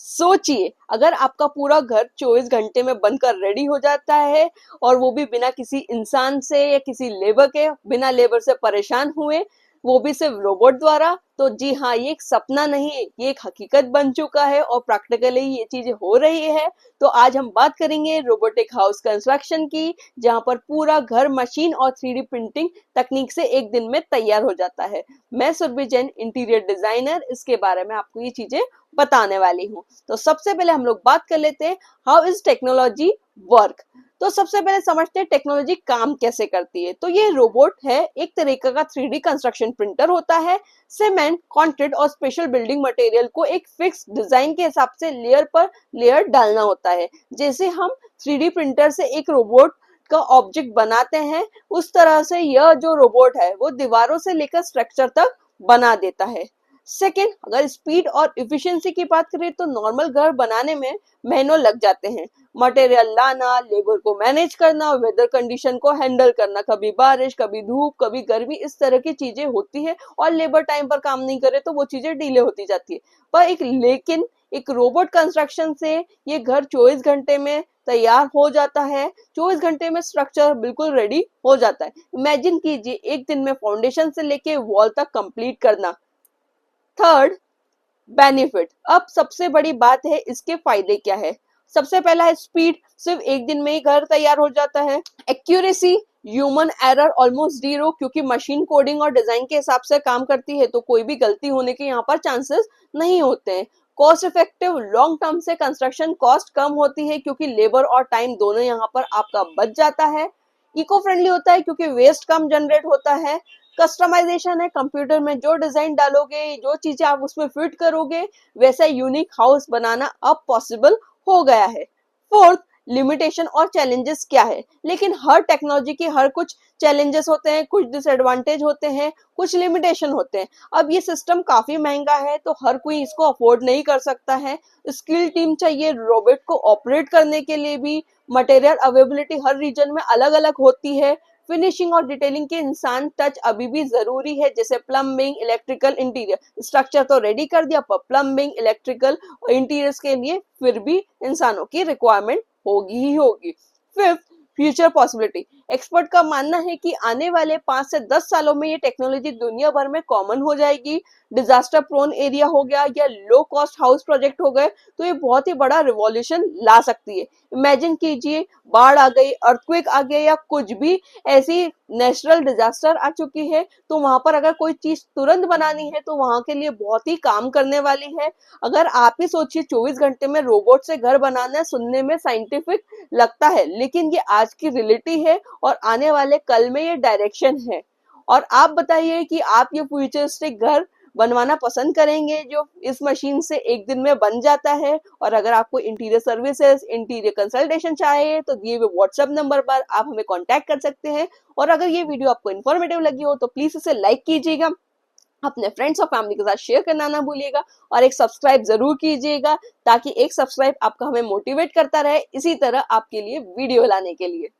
सोचिए, अगर आपका पूरा घर 24 घंटे में बनकर रेडी हो जाता है और वो भी बिना किसी इंसान से या किसी लेबर के, बिना लेबर से परेशान हुए, वो भी सिर्फ रोबोट द्वारा, तो जी हाँ, ये एक सपना नहीं, ये एक हकीकत बन चुका है और प्रैक्टिकली ये चीजें हो रही है। तो आज हम बात करेंगे रोबोटिक हाउस कंस्ट्रक्शन की, जहां पर पूरा घर मशीन और 3D प्रिंटिंग तकनीक से एक दिन में तैयार हो जाता है। मैं सुरभि जैन, इंटीरियर डिजाइनर, इसके बारे में आपको ये चीजें बताने वाली हूँ। तो सबसे पहले हम लोग बात कर लेते हैं, हाउ इज टेक्नोलॉजी वर्क। तो सबसे पहले समझते हैं टेक्नोलॉजी काम कैसे करती है। तो ये रोबोट है, एक तरीके का 3D कंस्ट्रक्शन प्रिंटर होता है। सीमेंट, कंक्रीट और स्पेशल बिल्डिंग मटेरियल को एक फिक्स डिजाइन के हिसाब से लेयर पर लेयर डालना होता है। जैसे हम 3D प्रिंटर से एक रोबोट का ऑब्जेक्ट बनाते हैं, उस तरह से यह जो रोबोट है वो दीवारों से लेकर स्ट्रक्चर तक बना देता है। सेकेंड, अगर स्पीड और इफिशिएंसी की बात करें तो नॉर्मल घर बनाने में महीनों लग जाते हैं। मटेरियल लाना, लेबर को मैनेज करना, वेदर कंडीशन को हैंडल करना, कभी बारिश, कभी धूप, कभी गर्मी, इस तरह की चीजें होती है और लेबर टाइम पर काम नहीं करे तो वो चीजें डिले होती जाती है। पर एक रोबोट कंस्ट्रक्शन से ये घर 24 घंटे में तैयार हो जाता है। 24 घंटे में स्ट्रक्चर बिल्कुल रेडी हो जाता है। इमेजिन कीजिए, एक दिन में फाउंडेशन से लेके वॉल तक कंप्लीट करना। Third, benefit. अब सबसे बड़ी बात है, इसके फायदे क्या है। सबसे पहला है स्पीड, सिर्फ एक दिन में ही घर तैयार हो जाता है। Accuracy, human error almost zero, क्योंकि मशीन कोडिंग और डिजाइन के हिसाब से काम करती है तो कोई भी गलती होने के यहाँ पर चांसेस नहीं होते हैं। कॉस्ट इफेक्टिव, लॉन्ग टर्म से कंस्ट्रक्शन कॉस्ट कम होती है क्योंकि लेबर और टाइम दोनों यहाँ पर आपका बच जाता है। इको फ्रेंडली होता है क्योंकि वेस्ट कम जनरेट होता है। कस्टमाइजेशन है, कंप्यूटर में जो डिजाइन डालोगे, जो चीजें आप उसमें फिट करोगे, वैसा यूनिक हाउस बनाना अब पॉसिबल हो गया है। फोर्थ, लिमिटेशन और चैलेंजेस क्या है। लेकिन हर टेक्नोलॉजी के हर कुछ चैलेंजेस होते हैं, कुछ डिसएडवांटेज होते हैं, कुछ लिमिटेशन होते हैं। अब ये सिस्टम काफी महंगा है तो हर कोई इसको अफोर्ड नहीं कर सकता है। स्किल टीम चाहिए रोबोट को ऑपरेट करने के लिए भी। मटेरियल अवेलेबिलिटी हर रीजन में अलग अलग होती है। फिनिशिंग और डिटेलिंग के इंसान टच अभी भी जरूरी है, जैसे प्लम्बिंग, इलेक्ट्रिकल, इंटीरियर। स्ट्रक्चर तो रेडी कर दिया, पर प्लम्बिंग, इलेक्ट्रिकल और इंटीरियर्स के लिए फिर भी इंसानों की रिक्वायरमेंट होगी ही होगी। Fifth, future possibility. एक्सपर्ट का मानना है कि आने वाले 5 से 10 सालों में ये टेक्नोलॉजी दुनिया भर में कॉमन हो जाएगी। डिजास्टर प्रोन एरिया हो गया या लो कॉस्ट हाउस प्रोजेक्ट हो गए तो ये बहुत ही बड़ा रिवॉल्यूशन ला सकती है। इमेजिन कीजिए, बाढ़ आ गई, अर्थक्वेक आ गया या कुछ भी ऐसी नेचुरल डिजास्टर आ चुकी है, तो वहां पर अगर कोई चीज तुरंत बनानी है तो वहां के लिए बहुत ही काम करने वाली है। अगर आप ही सोचिए, 24 घंटे में रोबोट से घर बनाना सुनने में साइंटिफिक लगता है, लेकिन ये आज की रियलिटी है और आने वाले कल में ये डायरेक्शन है। और आप बताइए कि आप ये फ्यूचरिस्टिक घर बनवाना पसंद करेंगे जो इस मशीन से एक दिन में बन जाता है। और अगर आपको इंटीरियर सर्विसेज, इंटीरियर कंसल्टेशन चाहिए तो दिए हुए व्हाट्सएप नंबर पर आप हमें कांटेक्ट कर सकते हैं। और अगर ये वीडियो आपको इन्फॉर्मेटिव लगी हो तो प्लीज इसे लाइक कीजिएगा, अपने फ्रेंड्स और फैमिली के साथ शेयर करना ना भूलिएगा और एक सब्सक्राइब जरूर कीजिएगा, ताकि एक सब्सक्राइब आपका हमें मोटिवेट करता रहे इसी तरह आपके लिए वीडियो लाने के लिए।